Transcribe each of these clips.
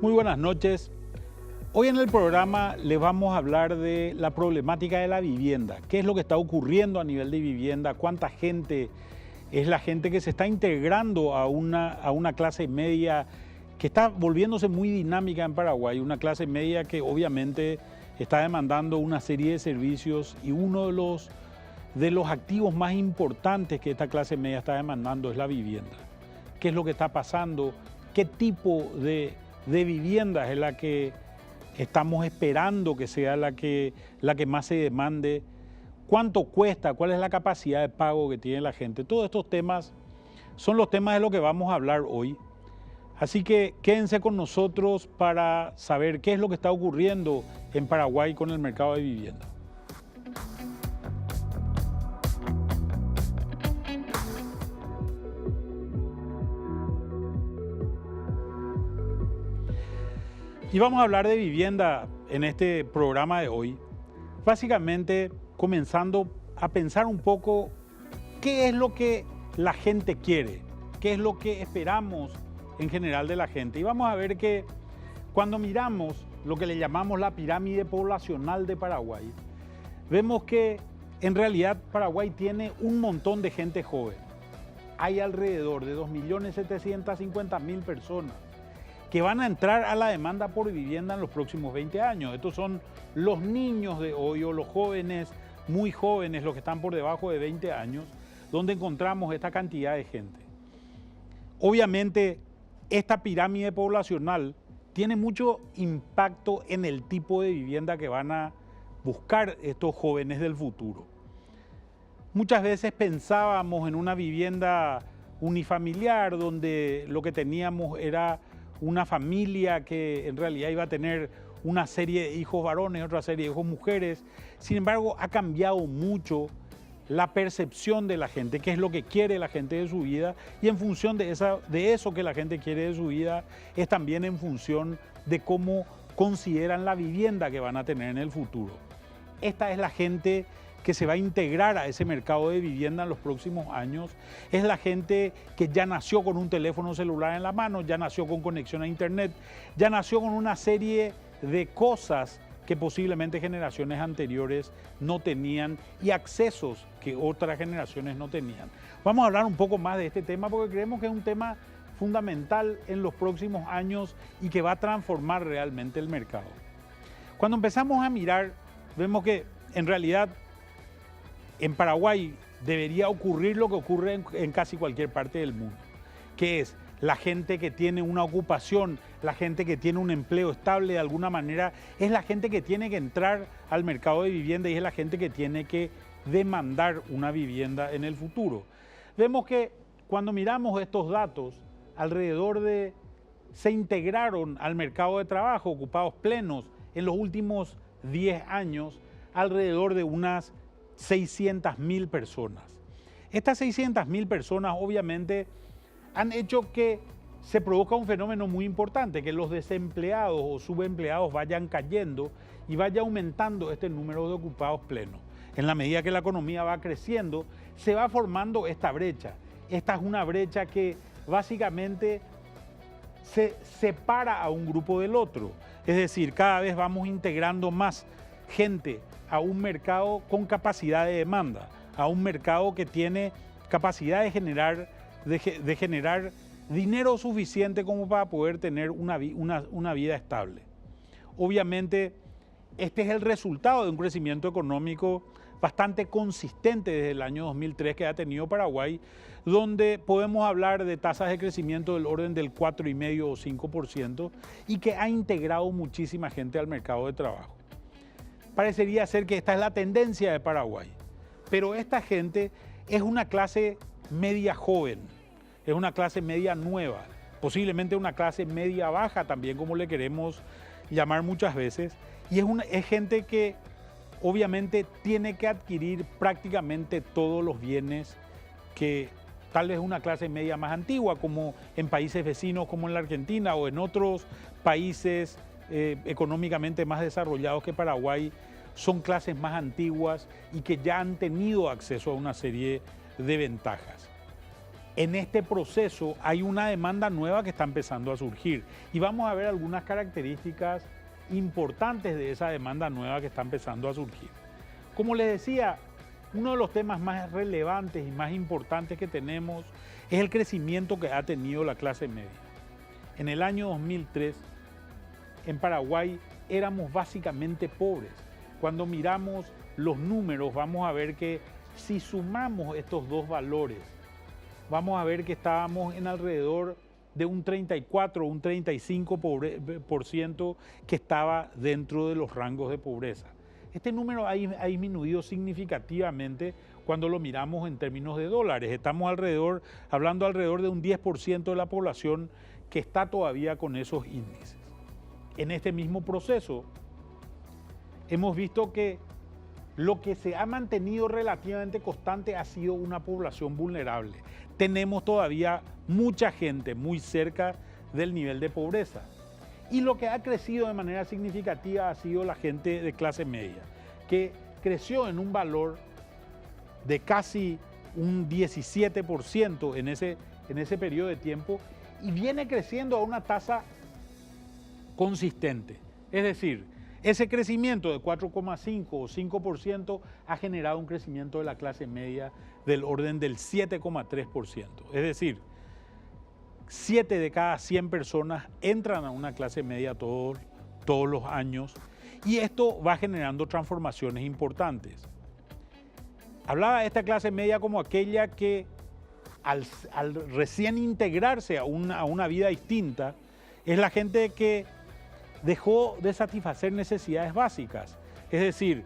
Muy buenas noches. Hoy en el programa les vamos a hablar de la problemática de la vivienda. ¿Qué es lo que está ocurriendo a nivel de vivienda? ¿Cuánta gente es la gente que se está integrando a una clase media que está volviéndose muy dinámica en Paraguay? Una clase media que obviamente está demandando una serie de servicios y uno de los activos más importantes que esta clase media está demandando es la vivienda. ¿Qué es lo que está pasando? ¿Qué tipo de vivienda es la que estamos esperando que sea la que más se demande? ¿Cuánto cuesta? ¿Cuál es la capacidad de pago que tiene la gente? Todos estos temas son los temas de los que vamos a hablar hoy. Así que quédense con nosotros para saber qué es lo que está ocurriendo en Paraguay con el mercado de vivienda. Y vamos a hablar de vivienda en este programa de hoy, básicamente comenzando a pensar un poco qué es lo que la gente quiere, qué es lo que esperamos en general de la gente. Y vamos a ver que cuando miramos lo que le llamamos la pirámide poblacional de Paraguay, vemos que en realidad Paraguay tiene un montón de gente joven. Hay alrededor de 2.750.000 personas que van a entrar a la demanda por vivienda en los próximos 20 años. Estos son los niños de hoy o los jóvenes, muy jóvenes, los que están por debajo de 20 años, donde encontramos esta cantidad de gente. Obviamente, esta pirámide poblacional tiene mucho impacto en el tipo de vivienda que van a buscar estos jóvenes del futuro. Muchas veces pensábamos en una vivienda unifamiliar donde lo que teníamos era una familia que en realidad iba a tener una serie de hijos varones, otra serie de hijos mujeres. Sin embargo, ha cambiado mucho la percepción de la gente, qué es lo que quiere la gente de su vida, y en función de eso que la gente quiere de su vida, es también en función de cómo consideran la vivienda que van a tener en el futuro. Esta es la gente que se va a integrar a ese mercado de vivienda en los próximos años. Es la gente que ya nació con un teléfono celular en la mano, ya nació con conexión a internet, ya nació con una serie de cosas que posiblemente generaciones anteriores no tenían y accesos que otras generaciones no tenían. Vamos a hablar un poco más de este tema porque creemos que es un tema fundamental en los próximos años y que va a transformar realmente el mercado. Cuando empezamos a mirar, vemos que en realidad en Paraguay debería ocurrir lo que ocurre en casi cualquier parte del mundo, que es la gente que tiene una ocupación, la gente que tiene un empleo estable de alguna manera, es la gente que tiene que entrar al mercado de vivienda y es la gente que tiene que demandar una vivienda en el futuro. Vemos que cuando miramos estos datos, se integraron al mercado de trabajo, ocupados plenos, en los últimos 10 años, alrededor de unas 600.000 personas. Estas 600.000 personas obviamente han hecho que se produzca un fenómeno muy importante, que los desempleados o subempleados vayan cayendo y vaya aumentando este número de ocupados plenos. En la medida que la economía va creciendo, se va formando esta brecha. Esta es una brecha que básicamente se separa a un grupo del otro. Es decir, cada vez vamos integrando más gente a un mercado con capacidad de demanda, a un mercado que tiene capacidad de generar dinero suficiente como para poder tener una vida estable. Obviamente, este es el resultado de un crecimiento económico bastante consistente desde el año 2003 que ha tenido Paraguay, donde podemos hablar de tasas de crecimiento del orden del 4,5 o 5% y que ha integrado muchísima gente al mercado de trabajo. Parecería ser que esta es la tendencia de Paraguay, pero esta gente es una clase media joven, es una clase media nueva, posiblemente una clase media baja también, como le queremos llamar muchas veces, y es gente que obviamente tiene que adquirir prácticamente todos los bienes que tal vez una clase media más antigua, como en países vecinos como en la Argentina o en otros países económicamente más desarrollados que Paraguay, son clases más antiguas y que ya han tenido acceso a una serie de ventajas. en este proceso hay una demanda nueva que está empezando a surgir y vamos a ver algunas características importantes de esa demanda nueva que está empezando a surgir. Como les decía, uno de los temas más relevantes y más importantes que tenemos es el crecimiento que ha tenido la clase media. En el año 2003, en Paraguay éramos básicamente pobres. Cuando miramos los números vamos a ver que si sumamos estos dos valores, vamos a ver que estábamos en alrededor de un 34 o un 35% que estaba dentro de los rangos de pobreza. Este número ha disminuido significativamente cuando lo miramos en términos de dólares. Estamos hablando alrededor de un 10% de la población que está todavía con esos índices. En este mismo proceso, hemos visto que lo que se ha mantenido relativamente constante ha sido una población vulnerable. Tenemos todavía mucha gente muy cerca del nivel de pobreza. Y lo que ha crecido de manera significativa ha sido la gente de clase media, que creció en un valor de casi un 17% en ese periodo de tiempo y viene creciendo a una tasa consistente. Es decir, ese crecimiento de 4,5 o 5% ha generado un crecimiento de la clase media del orden del 7,3%. Es decir, 7 de cada 100 personas entran a una clase media todos los años y esto va generando transformaciones importantes. Hablaba de esta clase media como aquella que al recién integrarse a una vida distinta, es la gente que dejó de satisfacer necesidades básicas. Es decir,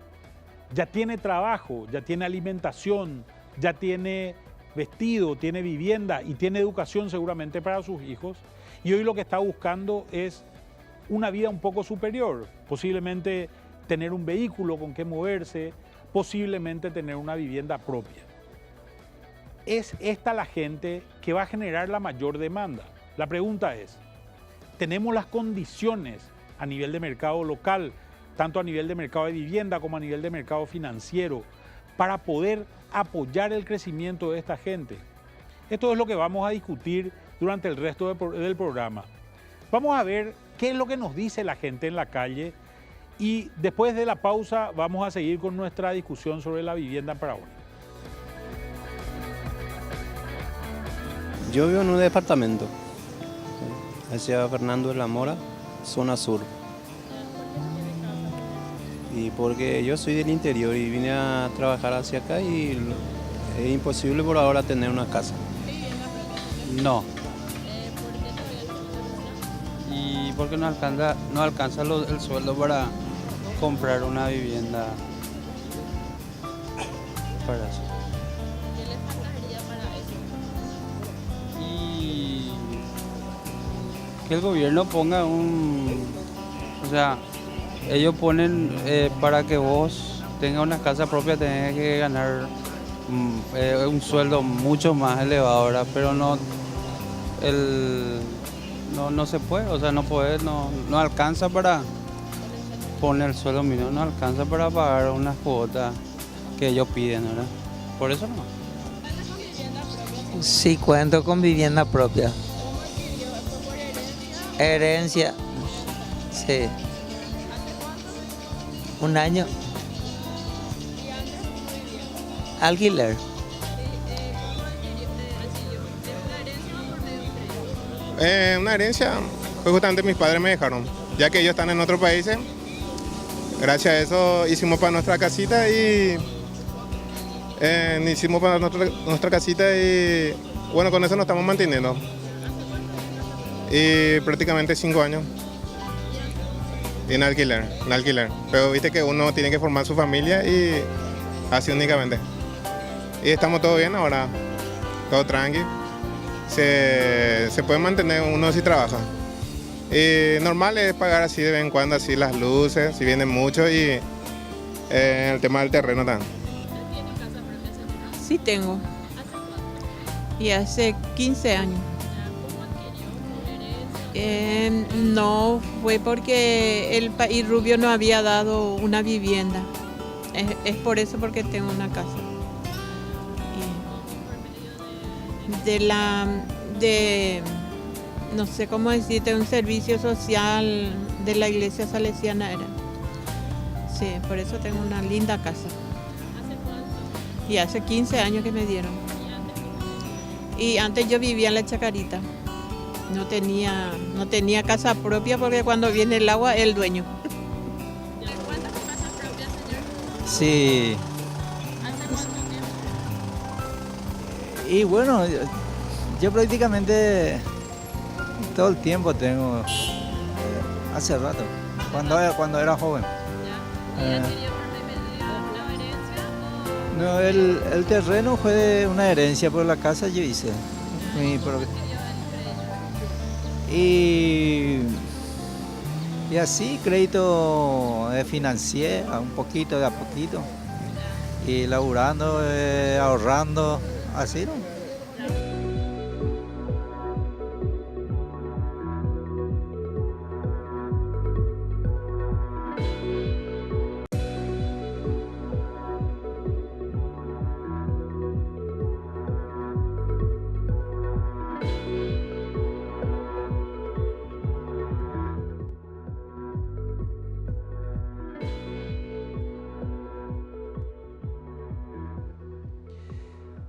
ya tiene trabajo, ya tiene alimentación, ya tiene vestido, tiene vivienda y tiene educación seguramente para sus hijos. Y hoy lo que está buscando es una vida un poco superior, posiblemente tener un vehículo con que moverse, posiblemente tener una vivienda propia. Es esta la gente que va a generar la mayor demanda. La pregunta es, ¿tenemos las condiciones a nivel de mercado local, tanto a nivel de mercado de vivienda como a nivel de mercado financiero, para poder apoyar el crecimiento de esta gente? Esto es lo que vamos a discutir durante el resto del programa. Vamos a ver qué es lo que nos dice la gente en la calle y después de la pausa vamos a seguir con nuestra discusión sobre la vivienda en Paraguay. Yo vivo en un departamento, hacia Fernando de la Mora, zona sur. Y porque yo soy del interior y vine a trabajar hacia acá y es imposible por ahora tener una casa. No. Y porque no alcanza el sueldo para comprar una vivienda para eso. ¿Qué les faltaría para eso? Y que el gobierno ponga o sea, ellos ponen para que vos tengas una casa propia tenés que ganar un sueldo mucho más elevado, ¿verdad? Pero no se puede, o sea, no alcanza para poner el sueldo mínimo, no alcanza para pagar unas cuotas que ellos piden, ¿verdad? Por eso no. ¿Cuentas con vivienda propia? Sí, cuento con vivienda propia. ¿Cómo adquirió? ¿Fue por herencia? Herencia, sí, ¿Hace cuánto? 1 año. ¿Y antes cómo vivía? Alquiler. ¿Cómo recibió? ¿De una herencia o por medio de un crédito? Una herencia, pues justamente mis padres me dejaron, ya que ellos están en otros países. Gracias a eso hicimos para nuestra casita y bueno, con eso nos estamos manteniendo. Y prácticamente 5 años en alquiler. Pero viste que uno tiene que formar su familia y así únicamente. Y estamos todo bien ahora, todo tranqui. Se puede mantener uno si trabaja. Normal es pagar así de vez en cuando, así las luces, si vienen mucho y el tema del terreno también. ¿Usted tiene casa propia, seguro? Sí tengo, ¿Hace cuánto? y hace 15 años. ¿Cómo adquirió? ¿Por herencia? No fue porque el país rubio no había dado una vivienda. Es por eso porque tengo una casa. ¿Por medio de no sé cómo decirte, un servicio social de la iglesia salesiana era. Sí, por eso tengo una linda casa. ¿Hace cuánto? Y hace 15 años que me dieron. ¿Y antes? Y antes yo vivía en la Chacarita. No tenía casa propia porque cuando viene el agua es el dueño. ¿Ya cuenta con casa propia, señor? Sí. ¿Hace cuánto tiempo? Y bueno, yo prácticamente todo el tiempo tengo, hace rato, cuando era joven. ¿Ya? ¿Y adquirió por medio de una herencia o No, el terreno fue una herencia, pero la casa yo hice. Mi propia. adquirió el crédito? Y así, crédito financiero, un poquito de a poquito. Y laburando, ahorrando, así, ¿no?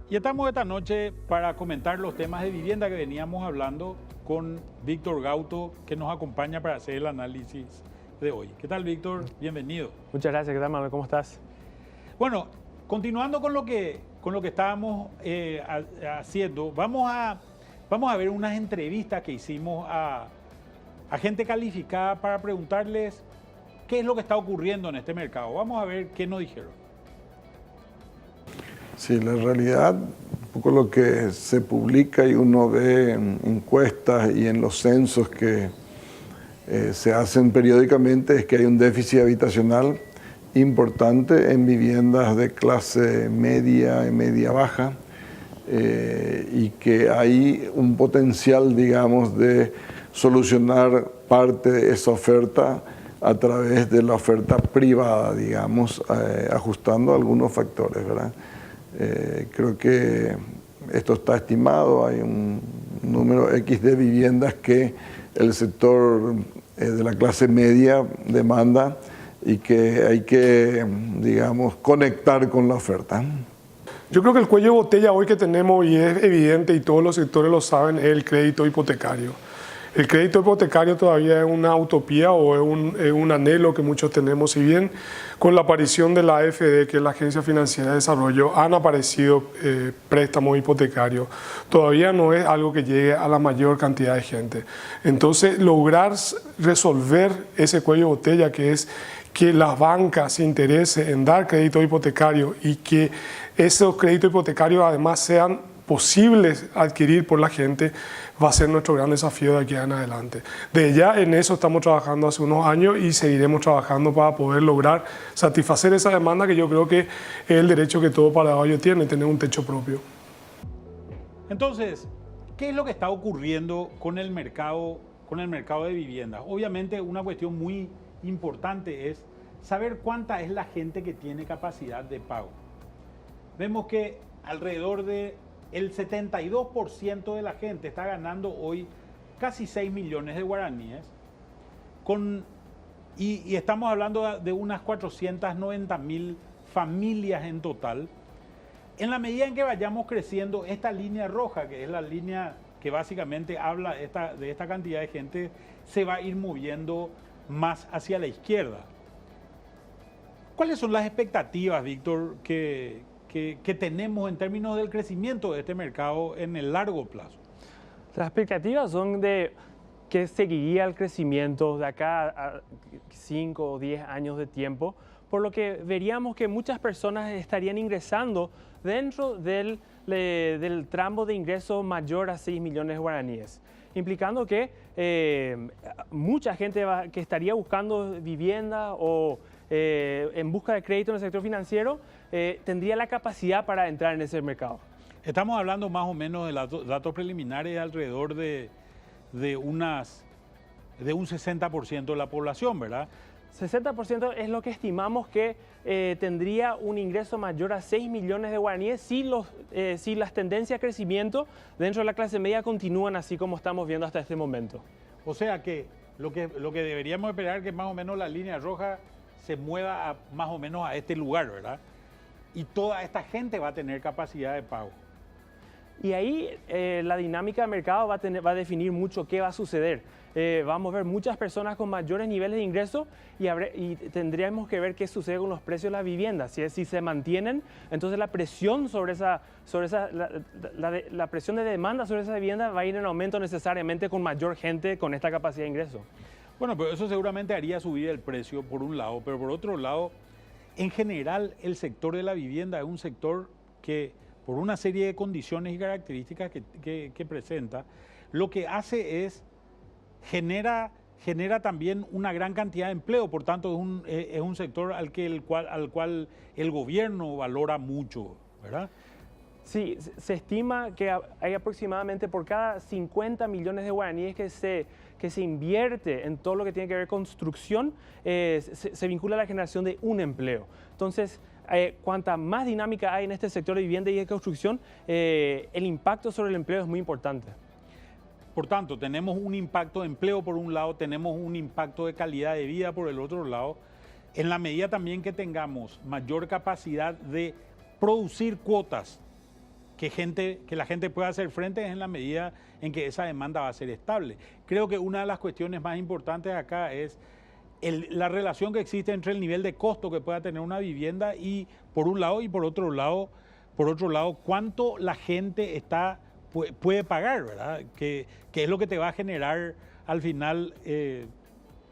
Y estamos esta noche para comentar los temas de vivienda que veníamos hablando con Víctor Gauto, que nos acompaña para hacer el análisis de hoy. ¿Qué tal, Víctor? Bienvenido. Muchas gracias, ¿qué tal, Manuel? ¿Cómo estás? Bueno, continuando con lo que estábamos haciendo, vamos a ver unas entrevistas que hicimos a gente calificada para preguntarles qué es lo que está ocurriendo en este mercado. Vamos a ver qué nos dijeron. Sí, la realidad, un poco lo que se publica y uno ve en encuestas y en los censos que se hacen periódicamente es que hay un déficit habitacional importante en viviendas de clase media y media baja y que hay un potencial, digamos, de solucionar parte de esa oferta a través de la oferta privada, digamos, ajustando algunos factores, ¿verdad? Creo que esto está estimado, hay un número X de viviendas que el sector de la clase media demanda y que hay que, digamos, conectar con la oferta. Yo creo que el cuello de botella hoy que tenemos, y es evidente y todos los sectores lo saben, es el crédito hipotecario. El crédito hipotecario todavía es una utopía o es un anhelo que muchos tenemos. Si bien con la aparición de la AFD, que es la Agencia Financiera de Desarrollo, han aparecido préstamos hipotecarios, todavía no es algo que llegue a la mayor cantidad de gente. Entonces, lograr resolver ese cuello de botella, que es que la banca se interese en dar crédito hipotecario y que esos créditos hipotecarios además sean posibles adquirir por la gente, va a ser nuestro gran desafío de aquí en adelante. De ya en eso estamos trabajando hace unos años y seguiremos trabajando para poder lograr satisfacer esa demanda, que yo creo que es el derecho que todo paraguayo tiene, tener un techo propio. Entonces, ¿qué es lo que está ocurriendo con el mercado de viviendas? Obviamente, una cuestión muy importante es saber cuánta es la gente que tiene capacidad de pago. Vemos que alrededor de el 72% de la gente está ganando hoy casi 6 millones de guaraníes y estamos hablando de unas 490.000 familias en total. En la medida en que vayamos creciendo, esta línea roja, que es la línea que básicamente habla de esta cantidad de gente, se va a ir moviendo más hacia la izquierda. ¿Cuáles son las expectativas, Víctor, que tenemos en términos del crecimiento de este mercado en el largo plazo? Las expectativas son de que seguiría el crecimiento de acá a 5 o 10 años de tiempo, por lo que veríamos que muchas personas estarían ingresando dentro del tramo de ingreso mayor a 6 millones de guaraníes, implicando que mucha gente que estaría buscando vivienda o en busca de crédito en el sector financiero tendría la capacidad para entrar en ese mercado. Estamos hablando más o menos de datos preliminares alrededor de un 60% de la población, ¿verdad? 60% es lo que estimamos que tendría un ingreso mayor a 6 millones de guaraníes si las tendencias de crecimiento dentro de la clase media continúan así como estamos viendo hasta este momento. O sea que lo que deberíamos esperar es que más o menos la línea roja se mueva más o menos a este lugar, ¿verdad? Y toda esta gente va a tener capacidad de pago. Y ahí la dinámica de mercado va a definir mucho qué va a suceder. Vamos a ver muchas personas con mayores niveles de ingreso y tendríamos que ver qué sucede con los precios de las viviendas. Si se mantienen, entonces la presión la presión de demanda sobre esa vivienda va a ir en aumento necesariamente con mayor gente con esta capacidad de ingreso. Bueno, pero eso seguramente haría subir el precio por un lado, pero por otro lado, en general el sector de la vivienda es un sector que por una serie de condiciones y características que presenta, lo que hace es genera también una gran cantidad de empleo, por tanto es un sector al cual el gobierno valora mucho, ¿verdad? Sí, se estima que hay aproximadamente por cada 50 millones de guaraníes que se invierte en todo lo que tiene que ver con construcción, se vincula a la generación de un empleo. Entonces, cuanta más dinámica hay en este sector de vivienda y de construcción, el impacto sobre el empleo es muy importante. Por tanto, tenemos un impacto de empleo por un lado, tenemos un impacto de calidad de vida por el otro lado, en la medida también que tengamos mayor capacidad de producir cuotas que la gente pueda hacer frente, es en la medida en que esa demanda va a ser estable. Creo que una de las cuestiones más importantes acá es la relación que existe entre el nivel de costo que pueda tener una vivienda y por un lado y por otro lado cuánto la gente puede pagar, ¿verdad? Que es lo que te va a generar al final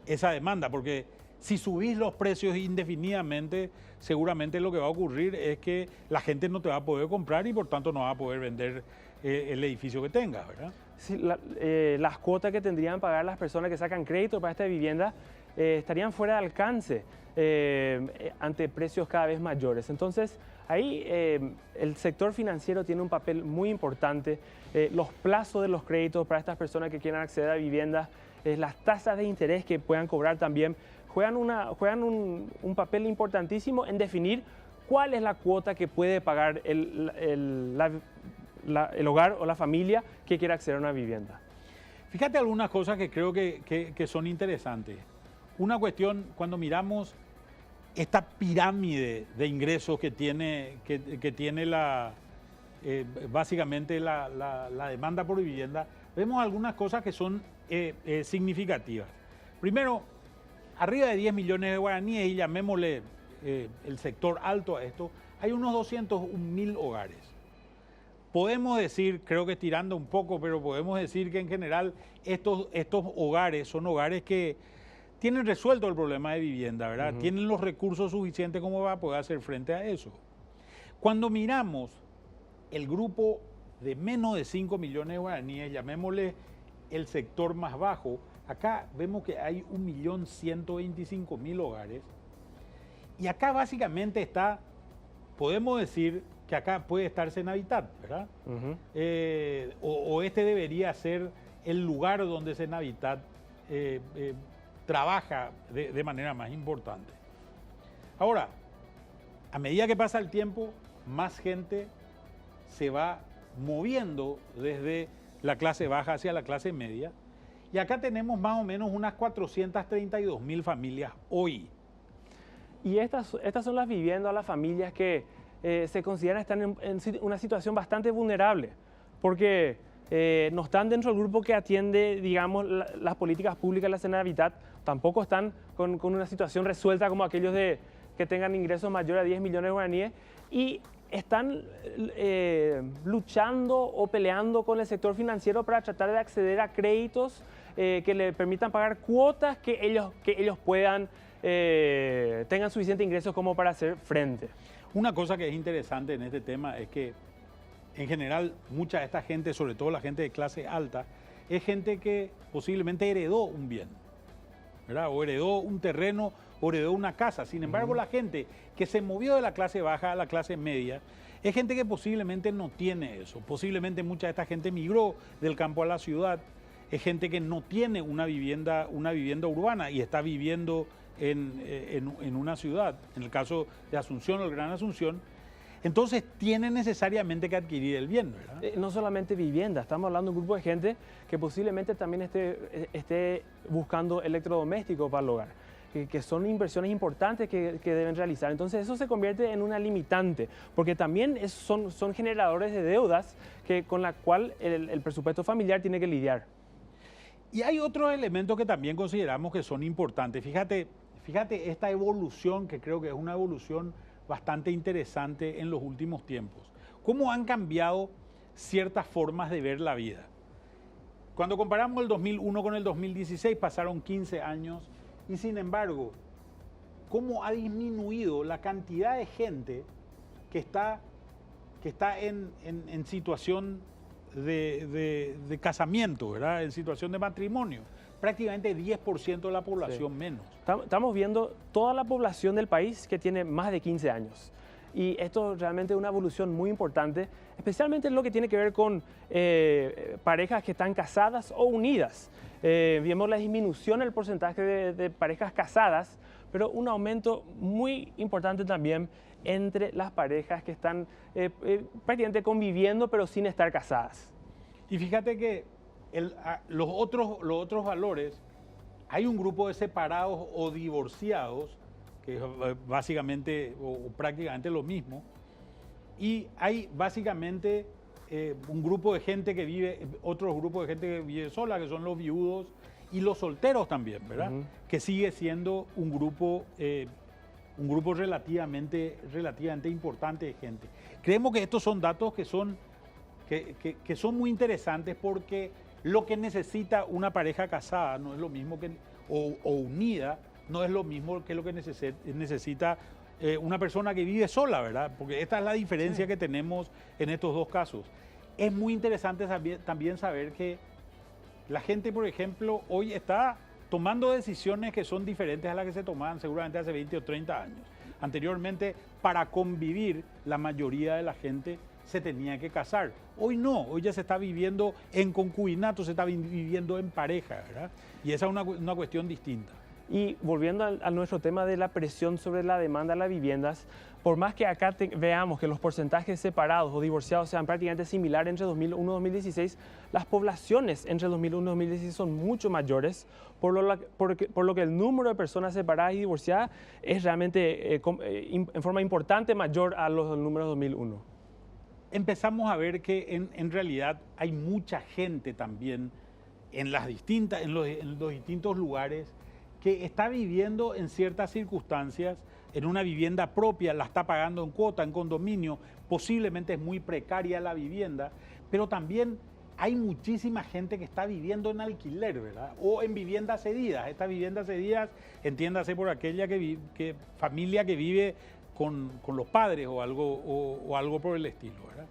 esa demanda, porque si subís los precios indefinidamente, seguramente lo que va a ocurrir es que la gente no te va a poder comprar y por tanto no va a poder vender el edificio que tengas, ¿verdad? Sí, las cuotas que tendrían que pagar las personas que sacan crédito para esta vivienda estarían fuera de alcance ante precios cada vez mayores. Entonces, ahí el sector financiero tiene un papel muy importante. Los plazos de los créditos para estas personas que quieran acceder a viviendas, las tasas de interés que puedan cobrar también, juegan un papel importantísimo en definir cuál es la cuota que puede pagar el hogar o la familia que quiera acceder a una vivienda. Fíjate algunas cosas que creo que son interesantes. Una cuestión, cuando miramos esta pirámide de ingresos que tiene básicamente la demanda por vivienda, vemos algunas cosas que son significativas. Primero, arriba de 10 millones de guaraníes, y llamémosle el sector alto a esto, hay unos 201.000 hogares. Podemos decir, creo que estirando un poco, pero podemos decir que en general estos hogares son hogares que tienen resuelto el problema de vivienda, ¿verdad? Tienen los recursos suficientes como para poder hacer frente a eso. Cuando miramos el grupo de menos de 5 millones de guaraníes, llamémosle el sector más bajo, acá vemos que hay 1.125.000 hogares. Y acá básicamente podemos decir que acá puede estar Senavitat, ¿verdad? O este debería ser el lugar donde Senavitat trabaja de manera más importante. Ahora, a medida que pasa el tiempo, más gente se va moviendo desde la clase baja hacia la clase media. Y acá tenemos más o menos unas 432.000 familias hoy. Y estas son las viviendas, las familias que se consideran estar en una situación bastante vulnerable, porque no están dentro del grupo que atiende, digamos, las políticas públicas de la Senavitat, tampoco están con una situación resuelta como aquellos que tengan ingresos mayores a 10 millones de guaraníes, y están luchando o peleando con el sector financiero para tratar de acceder a créditos que le permitan pagar cuotas que ellos puedan, tengan suficiente ingresos como para hacer frente. Una cosa que es interesante en este tema es que en general mucha de esta gente, sobre todo la gente de clase alta, es gente que posiblemente heredó un bien, ¿verdad? O heredó un terreno o heredó una casa. Sin embargo, la gente que se movió de la clase baja a la clase media es gente que posiblemente no tiene eso. Posiblemente mucha de esta gente migró del campo a la ciudad. Es gente que no tiene una vivienda urbana y está viviendo en una ciudad, en el caso de Asunción o el Gran Asunción, entonces tiene necesariamente que adquirir el bien, ¿verdad? No solamente vivienda, estamos hablando de un grupo de gente que posiblemente también esté buscando electrodomésticos para el hogar, que son inversiones importantes que deben realizar. Entonces eso se convierte en una limitante, porque también son generadores de deudas con la cual el presupuesto familiar tiene que lidiar. Y hay otros elementos que también consideramos que son importantes. Fíjate esta evolución, que creo que es una evolución bastante interesante en los últimos tiempos. Cómo han cambiado ciertas formas de ver la vida. Cuando comparamos el 2001 con el 2016, pasaron 15 años y sin embargo, cómo ha disminuido la cantidad de gente que está en situación de casamiento, ¿verdad? En situación de matrimonio. Prácticamente 10% de la población menos. Estamos viendo toda la población del país que tiene más de 15 años. Y esto realmente es una evolución muy importante, especialmente en lo que tiene que ver con parejas que están casadas o unidas. Vemos la disminución del porcentaje de parejas casadas, pero un aumento muy importante también entre las parejas que están prácticamente conviviendo pero sin estar casadas. Y fíjate que los otros valores, hay un grupo de separados o divorciados, que es básicamente o prácticamente lo mismo, y hay básicamente un grupo de gente que vive, otros grupos de gente que vive sola, que son los viudos y los solteros también, ¿verdad? Que sigue siendo un grupo relativamente importante de gente. Creemos que estos son datos que son muy interesantes porque lo que necesita una pareja casada no es lo mismo o unida, no es lo mismo que lo que necesita una persona que vive sola, ¿verdad? Porque esta es la diferencia que tenemos en estos dos casos. Es muy interesante también saber que la gente, por ejemplo, hoy está tomando decisiones que son diferentes a las que se tomaban seguramente hace 20 o 30 años. Anteriormente, para convivir, la mayoría de la gente se tenía que casar. Hoy no, hoy ya se está viviendo en concubinato, se está viviendo en pareja, ¿verdad? Y esa es una cuestión distinta. Y volviendo a nuestro tema de la presión sobre la demanda de las viviendas, por más que acá veamos que los porcentajes separados o divorciados sean prácticamente similares entre 2001 y 2016, las poblaciones entre 2001 y 2016 son mucho mayores, por lo que el número de personas separadas y divorciadas es realmente en forma importante mayor a los números de 2001. Empezamos a ver que en realidad hay mucha gente también en los distintos lugares que está viviendo en ciertas circunstancias, en una vivienda propia, la está pagando en cuota, en condominio, posiblemente es muy precaria la vivienda, pero también hay muchísima gente que está viviendo en alquiler, ¿verdad? O en viviendas cedidas. Estas viviendas cedidas, entiéndase por aquella familia que vive con los padres o algo por el estilo, ¿verdad?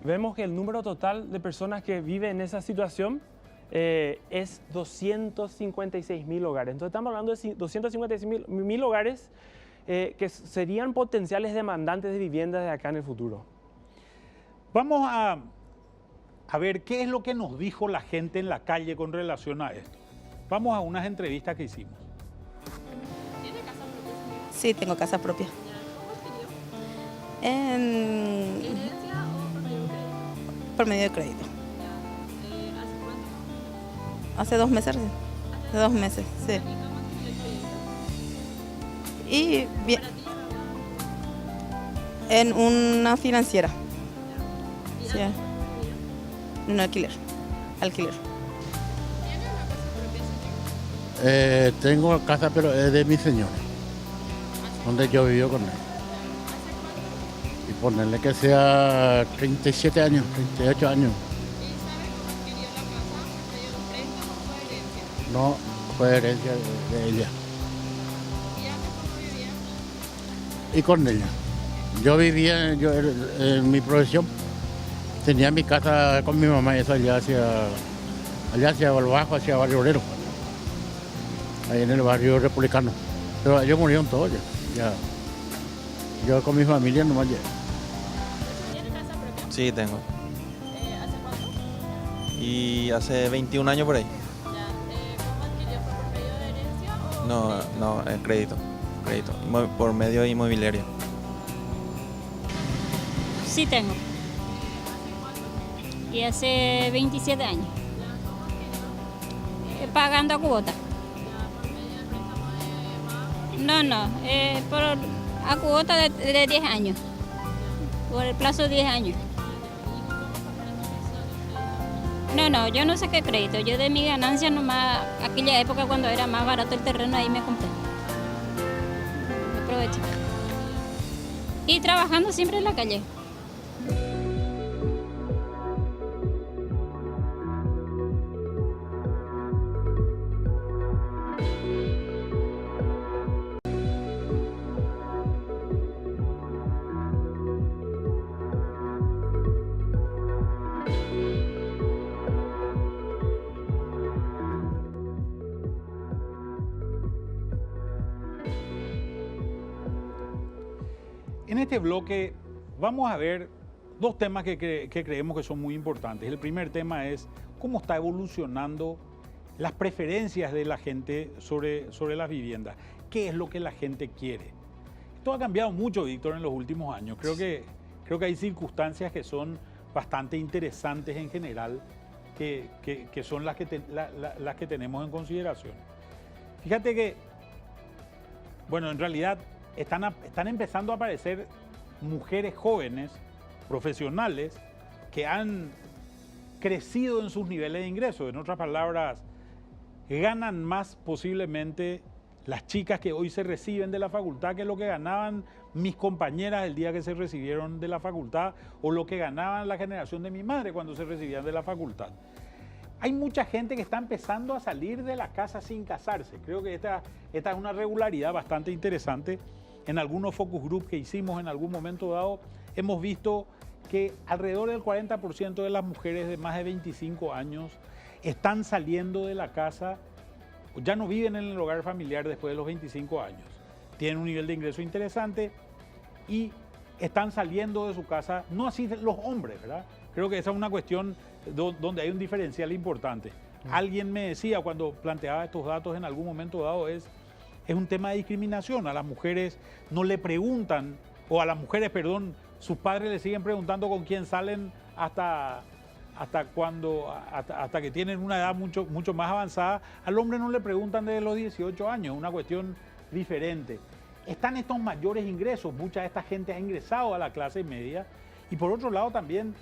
Vemos que el número total de personas que viven en esa situación es 256.000 hogares. Entonces estamos hablando de 256.000 hogares que serían potenciales demandantes de viviendas de acá en el futuro. Vamos a ver qué es lo que nos dijo la gente en la calle con relación a esto. Vamos a unas entrevistas que hicimos. ¿Tiene casa propia? Sí, tengo casa propia. ¿Cómo adquirió? En... ¿Herencia o por medio de crédito. ¿Hace cuánto? Hace 2 meses recién. Hace 2 meses, sí. ¿Y cómo adquirió el crédito? Y bien, ¿Para ti? en una financiera. ¿Y Sí, antes cómo vivía? un alquiler. Alquiler. ¿Tiene una casa propia, señor? Tengo casa, pero es de mi señora, donde yo vivo con él. Y ponerle que sea 37 años, 38 años. ¿Y sabe cómo adquirió la casa? ¿Por medio de un préstamo o fue herencia? No, fue herencia de ella ¿Y antes cómo vivía? y con ella. Yo vivía, en mi profesión, tenía mi casa con mi mamá, eso allá hacia Valbajo, hacia Barrio Obrero, ahí en el barrio republicano. Pero ellos murieron todos ya. Yo con mi familia nomás llegué. ¿Tiene casa propia? Sí, tengo. ¿Hace cuánto? Y hace 21 años por ahí. Ya. ¿Cómo adquirió? ¿Fue por medio de herencia o No, crédito, por medio inmobiliario. Sí tengo. Y hace 27 años. Pagando a cuota. No, a cuota de 10 años. Por el plazo de 10 años. No, yo no saqué crédito. Yo de mi ganancia nomás, aquella época cuando era más barato el terreno, ahí me compré. Me aproveché. Y trabajando siempre en la calle. En este bloque vamos a ver dos temas que creemos que son muy importantes. El primer tema es cómo está evolucionando las preferencias de la gente sobre las viviendas. ¿Qué es lo que la gente quiere? Esto ha cambiado mucho, Víctor, en los últimos años. Creo que hay circunstancias que son bastante interesantes en general, que son las que tenemos en consideración. Fíjate que, bueno, en realidad están empezando a aparecer mujeres jóvenes, profesionales, que han crecido en sus niveles de ingresos. En otras palabras, ganan más posiblemente las chicas que hoy se reciben de la facultad que lo que ganaban mis compañeras el día que se recibieron de la facultad o lo que ganaban la generación de mi madre cuando se recibían de la facultad. Hay mucha gente que está empezando a salir de la casa sin casarse. Creo que esta es una regularidad bastante interesante. En algunos focus group que hicimos en algún momento dado, hemos visto que alrededor del 40% de las mujeres de más de 25 años están saliendo de la casa, ya no viven en el hogar familiar después de los 25 años. Tienen un nivel de ingreso interesante y están saliendo de su casa, no así los hombres, ¿verdad? Creo que esa es una cuestión donde hay un diferencial importante. Alguien me decía cuando planteaba estos datos en algún momento dado, es un tema de discriminación. A las mujeres no le preguntan, o a las mujeres, perdón, sus padres le siguen preguntando con quién salen hasta que tienen una edad mucho más avanzada. Al hombre no le preguntan desde los 18 años, una cuestión diferente. Están estos mayores ingresos, mucha de esta gente ha ingresado a la clase media, y por otro lado también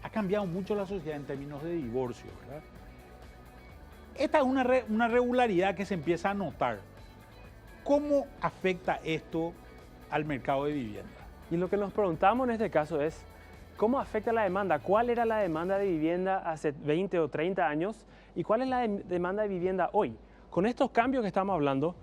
ha cambiado mucho la sociedad en términos de divorcio, ¿verdad? Esta es una regularidad que se empieza a notar. ¿Cómo afecta esto al mercado de vivienda? Y lo que nos preguntamos en este caso es, ¿cómo afecta la demanda? ¿Cuál era la demanda de vivienda hace 20 o 30 años? ¿Y cuál es la demanda de vivienda hoy? Con estos cambios que estamos hablando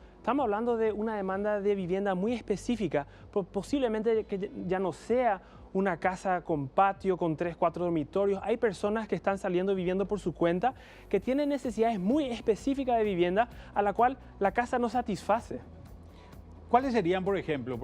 de una demanda de vivienda muy específica, posiblemente que ya no sea una casa con patio, con 3, 4 dormitorios. Hay personas que están saliendo viviendo por su cuenta, que tienen necesidades muy específicas de vivienda a la cual la casa no satisface. ¿Cuáles serían, por ejemplo?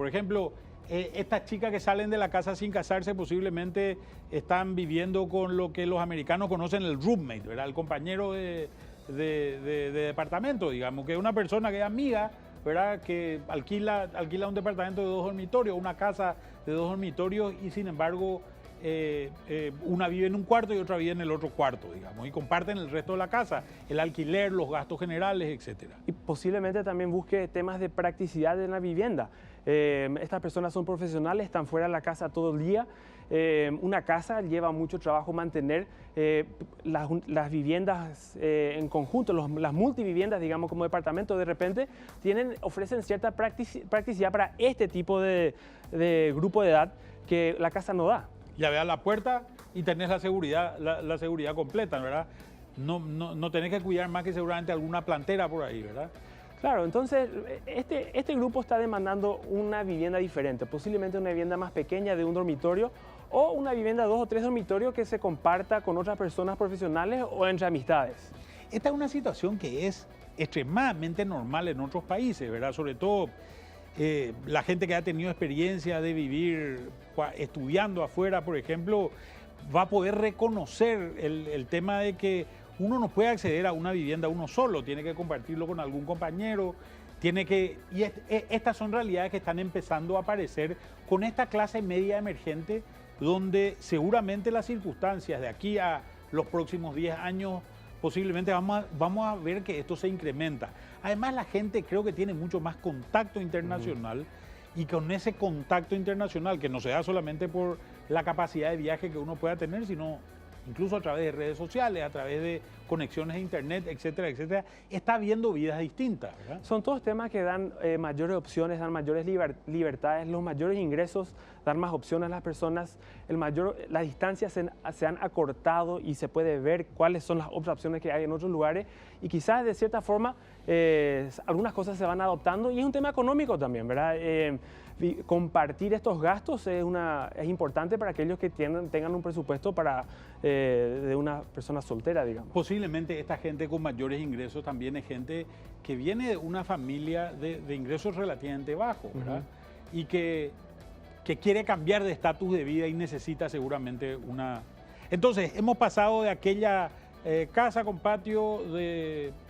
Estas chicas que salen de la casa sin casarse posiblemente están viviendo con lo que los americanos conocen el roommate, ¿verdad? El compañero de departamento, digamos, que es una persona que es amiga, ¿verdad? Que alquila un departamento de 2 dormitorios, una casa de 2 dormitorios y sin embargo una vive en un cuarto y otra vive en el otro cuarto, digamos, y comparten el resto de la casa, el alquiler, los gastos generales, etcétera. Y posiblemente también busque temas de practicidad en la vivienda. Estas personas son profesionales, están fuera de la casa todo el día. Una casa lleva mucho trabajo mantener las viviendas en conjunto, las multiviviendas, digamos, como departamento, de repente ofrecen cierta practicidad para este tipo de grupo de edad que la casa no da. Llave a la puerta y tenés la seguridad completa, ¿verdad? No tenés que cuidar más que seguramente alguna plantera por ahí, ¿verdad? Claro, entonces este grupo está demandando una vivienda diferente, posiblemente una vivienda más pequeña de un dormitorio o una vivienda de 2 o 3 dormitorios que se comparta con otras personas profesionales o entre amistades. Esta es una situación que es extremadamente normal en otros países, ¿verdad? Sobre todo la gente que ha tenido experiencia de vivir estudiando afuera, por ejemplo, va a poder reconocer el tema de que uno no puede acceder a una vivienda uno solo, tiene que compartirlo con algún compañero, Estas son realidades que están empezando a aparecer con esta clase media emergente, donde seguramente las circunstancias de aquí a los próximos 10 años posiblemente vamos a ver que esto se incrementa. Además, la gente creo que tiene mucho más contacto internacional y con ese contacto internacional, que no se da solamente por la capacidad de viaje que uno pueda tener, sino incluso a través de redes sociales, a través de conexiones de internet, etcétera, etcétera, está viendo vidas distintas, ¿verdad? Son todos temas que dan mayores opciones, dan mayores libertades, los mayores ingresos, dan más opciones a las personas, las distancias se han acortado y se puede ver cuáles son las otras opciones que hay en otros lugares y quizás de cierta forma algunas cosas se van adoptando y es un tema económico también, ¿verdad? Compartir estos gastos es importante para aquellos que tengan un presupuesto de una persona soltera, digamos. Posiblemente esta gente con mayores ingresos también es gente que viene de una familia de ingresos relativamente bajos, ¿verdad? Y que quiere cambiar de estatus de vida y necesita seguramente una... Entonces, hemos pasado de aquella casa con patio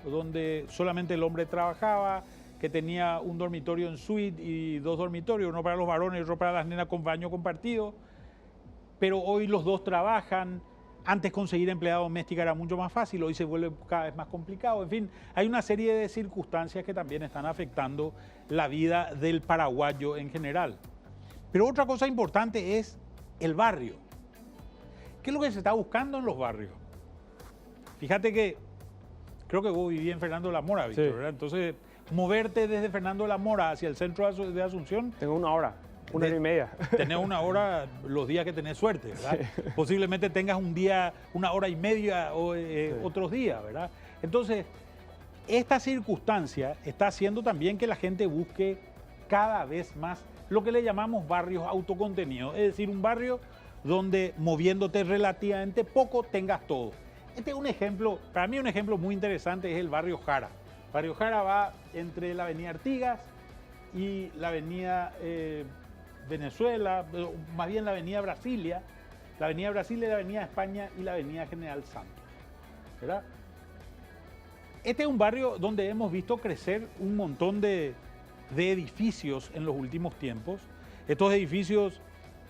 donde solamente el hombre trabajaba, que tenía un dormitorio en suite y 2 dormitorios, uno para los varones y otro para las nenas con baño compartido, pero hoy los dos trabajan. Antes conseguir empleada doméstica era mucho más fácil, hoy se vuelve cada vez más complicado. En fin, hay una serie de circunstancias que también están afectando la vida del paraguayo en general. Pero otra cosa importante es el barrio. ¿Qué es lo que se está buscando en los barrios? Fíjate que creo que vos vivís en Fernando de la Mora, Víctor, ¿verdad? Entonces, moverte desde Fernando de la Mora hacia el centro de Asunción... Tengo 1 hora. 1 hora y media. Tenés 1 hora los días que tenés suerte, ¿verdad? Sí. Posiblemente tengas un día, 1 hora y media o otros días, ¿verdad? Entonces, esta circunstancia está haciendo también que la gente busque cada vez más lo que le llamamos barrios autocontenidos, es decir, un barrio donde moviéndote relativamente poco tengas todo. Este es un ejemplo, para mí un ejemplo muy interesante es el barrio Jara. El barrio Jara va entre la avenida Artigas y la avenida Venezuela, más bien la avenida Brasilia y la avenida España y la avenida General Santos, ¿verdad? Este es un barrio donde hemos visto crecer un montón de edificios en los últimos tiempos. Estos edificios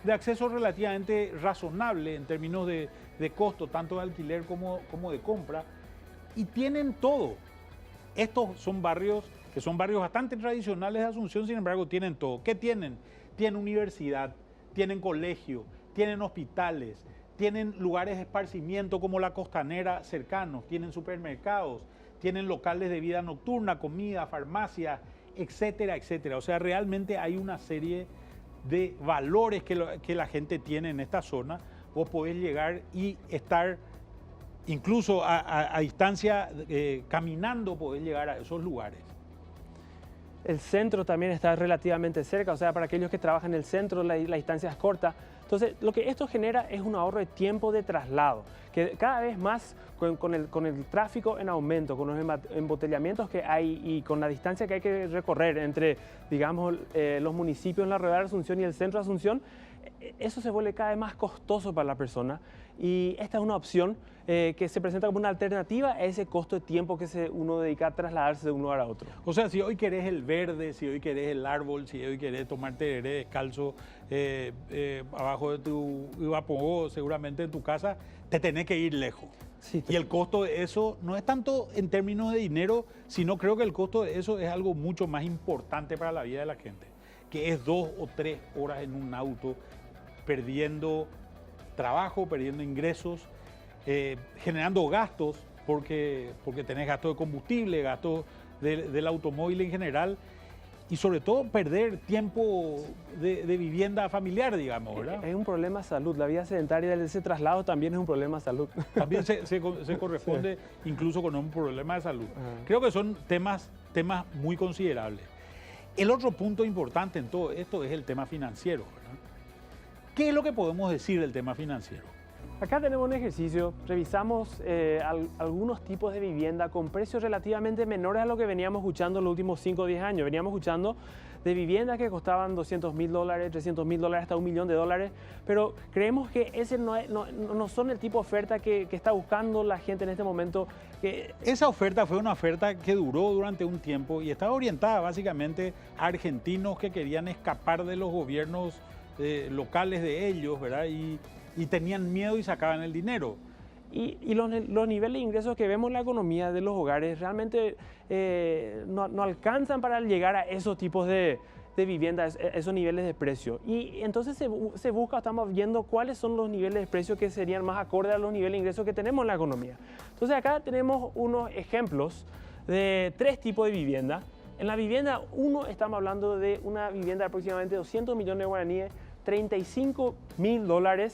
de acceso relativamente razonable en términos de costo, tanto de alquiler como de compra, y tienen todo. Estos son barrios que son barrios bastante tradicionales de Asunción, sin embargo tienen todo. ¿Qué tienen? Tienen universidad, tienen colegio, tienen hospitales, tienen lugares de esparcimiento como la Costanera cercanos, tienen supermercados, tienen locales de vida nocturna, comida, farmacia, etcétera, etcétera. O sea, realmente hay una serie de valores que la gente tiene en esta zona. Vos podés llegar y estar incluso a distancia, caminando podés llegar a esos lugares. El centro también está relativamente cerca, o sea, para aquellos que trabajan en el centro la distancia es corta. Entonces, lo que esto genera es un ahorro de tiempo de traslado, que cada vez más con el tráfico en aumento, con los embotellamientos que hay y con la distancia que hay que recorrer entre, digamos, los municipios en la Rueda de Asunción y el centro de Asunción, eso se vuelve cada vez más costoso para la persona y esta es una opción que se presenta como una alternativa a ese costo de tiempo que uno dedica a trasladarse de un lugar a otro. O sea, si hoy querés el verde, si hoy querés el árbol, si hoy querés tomar tereré descalzo abajo de tu Ibapogo, seguramente en tu casa, te tenés que ir lejos. Sí, y el costo de eso no es tanto en términos de dinero, sino creo que el costo de eso es algo mucho más importante para la vida de la gente, que es 2 o 3 horas en un auto, perdiendo trabajo, perdiendo ingresos, generando gastos, porque tenés gastos de combustible, gastos del automóvil en general, y sobre todo perder tiempo de vivienda familiar, digamos, ¿verdad? Es un problema de salud. La vida sedentaria de ese traslado también es un problema de salud. También se corresponde sí. Incluso con un problema de salud. Creo que son temas muy considerables. El otro punto importante en todo esto es el tema financiero, ¿verdad? ¿Qué es lo que podemos decir del tema financiero? Acá tenemos un ejercicio, revisamos algunos tipos de vivienda con precios relativamente menores a lo que veníamos escuchando en los últimos 5 o 10 años. Veníamos escuchando de viviendas que costaban $200.000, $300.000, hasta $1 millón, pero creemos que ese no son el tipo de oferta que está buscando la gente en este momento. Esa oferta fue una oferta que duró durante un tiempo y estaba orientada básicamente a argentinos que querían escapar de los gobiernos locales de ellos, ¿verdad? Y tenían miedo y sacaban el dinero. Y los niveles de ingresos que vemos en la economía de los hogares realmente no alcanzan para llegar a esos tipos de viviendas, esos niveles de precio. Y entonces se busca, estamos viendo cuáles son los niveles de precio que serían más acordes a los niveles de ingresos que tenemos en la economía. Entonces acá tenemos unos ejemplos de 3 tipos de vivienda. En la vivienda 1 estamos hablando de una vivienda de aproximadamente 200 millones de guaraníes, $35.000,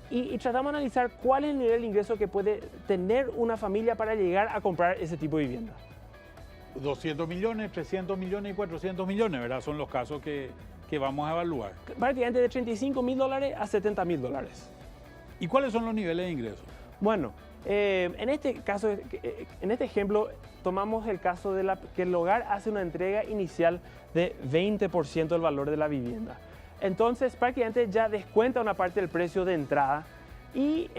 y tratamos de analizar cuál es el nivel de ingreso que puede tener una familia para llegar a comprar ese tipo de vivienda. 200 millones, 300 millones y 400 millones, ¿verdad? Son los casos que vamos a evaluar. Prácticamente de $35.000 a $70.000. ¿Y cuáles son los niveles de ingreso? Bueno, en este caso, en este ejemplo, tomamos el caso de que el hogar hace una entrega inicial de 20% del valor de la vivienda. Entonces, prácticamente ya descuenta una parte del precio de entrada y...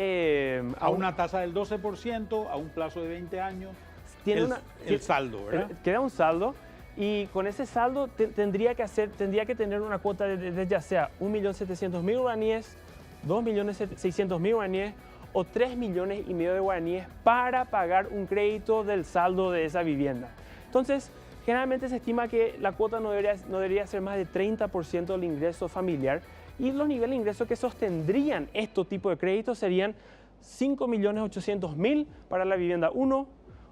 a una tasa del 12%, a un plazo de 20 años, tiene el saldo, ¿verdad? Queda un saldo y con ese saldo tendría que tener una cuota de ya sea 1.700.000 guaraníes, 2.600.000 guaraníes o 3,5 millones de guaraníes para pagar un crédito del saldo de esa vivienda. Entonces, generalmente se estima que la cuota no debería ser más de 30% del ingreso familiar y los niveles de ingreso que sostendrían este tipo de créditos serían 5.800.000 para la vivienda 1,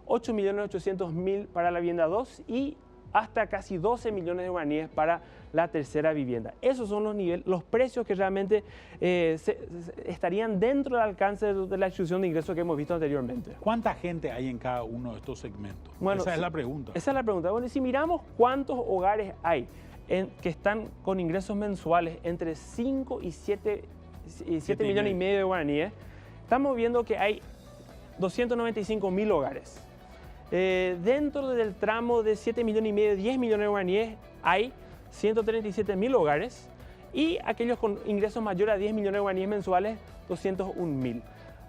8.800.000 para la vivienda 2 y hasta casi 12 millones de guaraníes para la tercera vivienda. Esos son los precios que realmente estarían dentro del alcance de la distribución de ingresos que hemos visto anteriormente. ¿Cuánta gente hay en cada uno de estos segmentos? Bueno, esa es la pregunta. Esa es la pregunta. Bueno, si miramos cuántos hogares hay que están con ingresos mensuales entre 5 y 7 millones y medio de guaraníes, estamos viendo que hay 295.000 hogares. Dentro del tramo de 7 millones y medio, 10 millones de guaraníes, hay 137.000 hogares y aquellos con ingresos mayores a 10 millones de guaraníes mensuales, 201.000.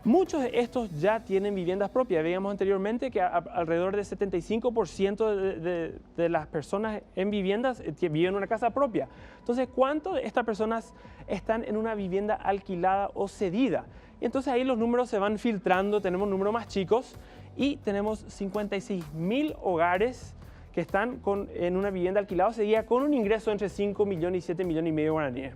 Muchos de estos ya tienen viviendas propias. Veíamos anteriormente que alrededor del 75% de las personas en viviendas viven en una casa propia. Entonces, ¿cuántas de estas personas están en una vivienda alquilada o cedida? Entonces ahí los números se van filtrando, tenemos números más chicos y tenemos 56.000 hogares que están en una vivienda alquilada o cedida con un ingreso entre 5 millones y 7 millones y medio de guaraníes.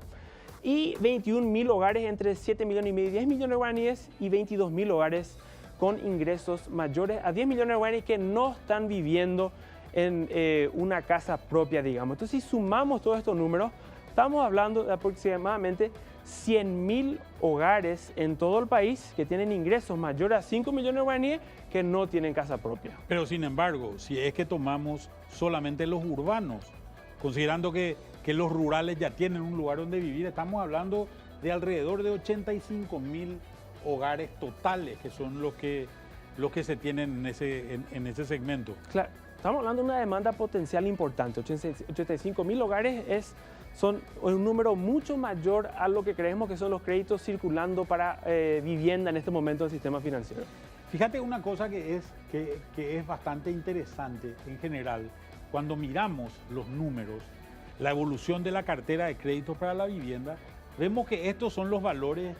Y 21.000 hogares entre 7 millones y medio y 10 millones de guaraníes y 22.000 hogares con ingresos mayores a 10 millones de guaraníes que no están viviendo en una casa propia, digamos. Entonces, si sumamos todos estos números, estamos hablando de aproximadamente 100.000 hogares en todo el país que tienen ingresos mayores a 5 millones de guaraníes que no tienen casa propia. Pero sin embargo, si es que tomamos solamente los urbanos, considerando que los rurales ya tienen un lugar donde vivir, estamos hablando de alrededor de 85.000 hogares totales, que son los que se tienen en ese segmento. Claro, estamos hablando de una demanda potencial importante. 85.000 hogares son un número mucho mayor a lo que creemos que son los créditos circulando para vivienda en este momento del sistema financiero. Fíjate una cosa que es bastante interesante en general, cuando miramos los números, la evolución de la cartera de créditos para la vivienda, vemos que estos son los valores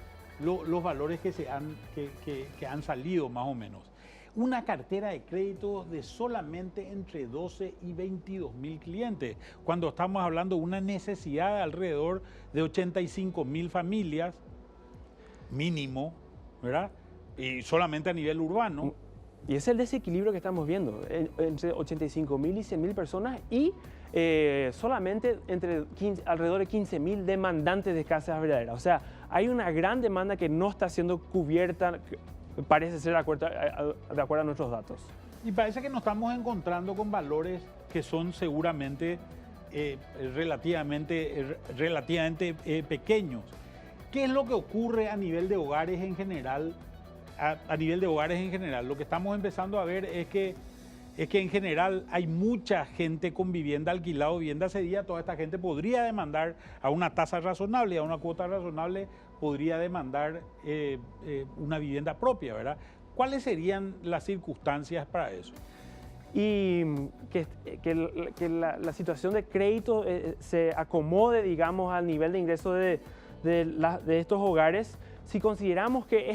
que han salido más o menos. Una cartera de créditos de solamente entre 12 y 22.000 clientes, cuando estamos hablando de una necesidad de alrededor de 85.000 familias mínimo, ¿verdad? Y solamente a nivel urbano. Y es el desequilibrio que estamos viendo, entre 85.000 y 100.000 personas y solamente alrededor de 15.000 demandantes de casas verdaderas. O sea, hay una gran demanda que no está siendo cubierta, parece ser de acuerdo a nuestros datos. Y parece que nos estamos encontrando con valores que son seguramente relativamente pequeños. ¿Qué es lo que ocurre a nivel de hogares en general? A nivel de hogares en general, lo que estamos empezando a ver es que en general hay mucha gente con vivienda alquilada o vivienda cedida. Toda esta gente podría demandar a una tasa razonable, a una cuota razonable, podría demandar una vivienda propia, ¿verdad? ¿Cuáles serían las circunstancias para eso? Y que la situación de crédito se acomode, digamos, al nivel de ingreso de estos hogares. Si consideramos que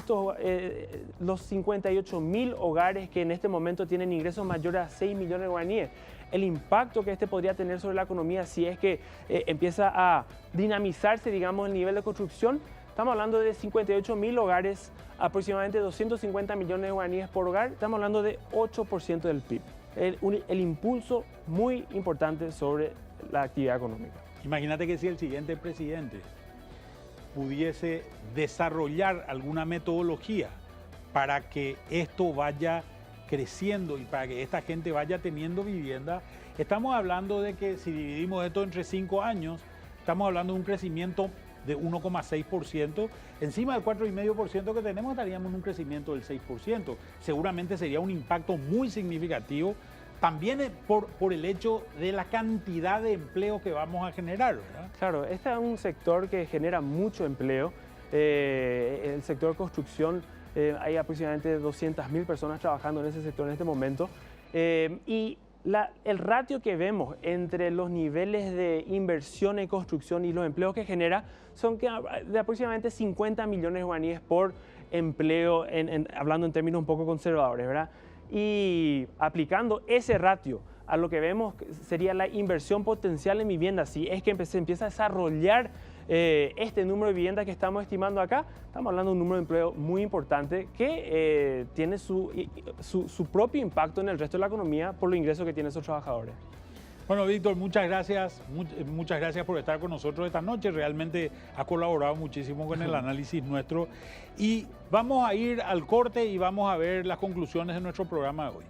los 58.000 hogares que en este momento tienen ingresos mayores a 6 millones de guaraníes, el impacto que podría tener sobre la economía si es que empieza a dinamizarse, digamos, el nivel de construcción, estamos hablando de 58.000 hogares, aproximadamente 250 millones de guaraníes por hogar, estamos hablando de 8% del PIB. El impulso muy importante sobre la actividad económica. Imagínate que si el siguiente presidente pudiese desarrollar alguna metodología para que esto vaya creciendo y para que esta gente vaya teniendo vivienda, estamos hablando de que si dividimos esto entre 5 años, estamos hablando de un crecimiento de 1,6%, encima del 4,5% que tenemos estaríamos en un crecimiento del 6%. Seguramente sería un impacto muy significativo, también por el hecho de la cantidad de empleo que vamos a generar, ¿verdad? Claro, este es un sector que genera mucho empleo. El sector de construcción, hay aproximadamente 200.000 personas trabajando en ese sector en este momento. Y el ratio que vemos entre los niveles de inversión en construcción y los empleos que genera son de aproximadamente 50 millones de guaraníes por empleo, hablando en términos un poco conservadores, ¿verdad? Y aplicando ese ratio a lo que vemos sería la inversión potencial en vivienda, si es que se empieza a desarrollar este número de viviendas que estamos estimando acá, estamos hablando de un número de empleo muy importante que tiene su propio impacto en el resto de la economía por los ingresos que tienen esos trabajadores. Bueno, Víctor, muchas gracias por estar con nosotros esta noche. Realmente ha colaborado muchísimo con el análisis nuestro. Y vamos a ir al corte y vamos a ver las conclusiones de nuestro programa de hoy.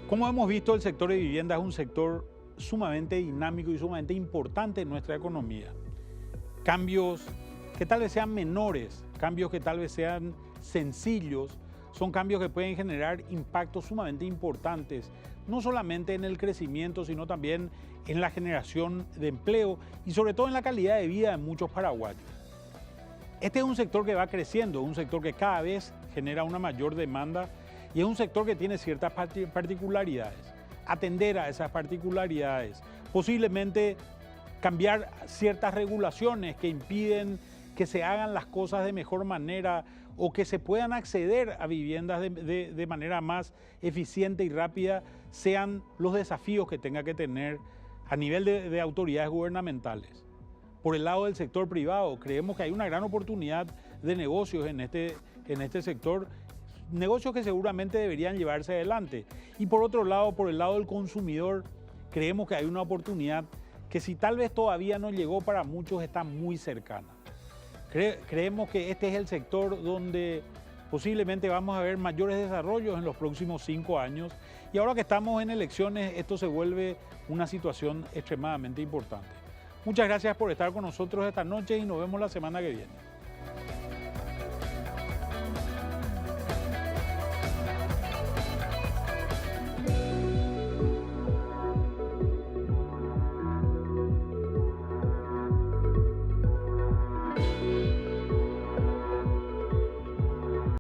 Como hemos visto, el sector de vivienda es un sector sumamente dinámico y sumamente importante en nuestra economía. Cambios que tal vez sean menores, cambios que tal vez sean sencillos, son cambios que pueden generar impactos sumamente importantes, no solamente en el crecimiento, sino también en la generación de empleo y sobre todo en la calidad de vida de muchos paraguayos. Este es un sector que va creciendo, un sector que cada vez genera una mayor demanda y es un sector que tiene ciertas particularidades. Atender a esas particularidades, posiblemente cambiar ciertas regulaciones que impiden que se hagan las cosas de mejor manera o que se puedan acceder a viviendas de manera más eficiente y rápida, sean los desafíos que tenga que tener a nivel de autoridades gubernamentales. Por el lado del sector privado, creemos que hay una gran oportunidad de negocios en este sector, negocios que seguramente deberían llevarse adelante. Y por otro lado, por el lado del consumidor, creemos que hay una oportunidad que si tal vez todavía no llegó para muchos, está muy cercana. Creemos que este es el sector donde posiblemente vamos a ver mayores desarrollos en los próximos 5 años y ahora que estamos en elecciones, esto se vuelve una situación extremadamente importante. Muchas gracias por estar con nosotros esta noche y nos vemos la semana que viene.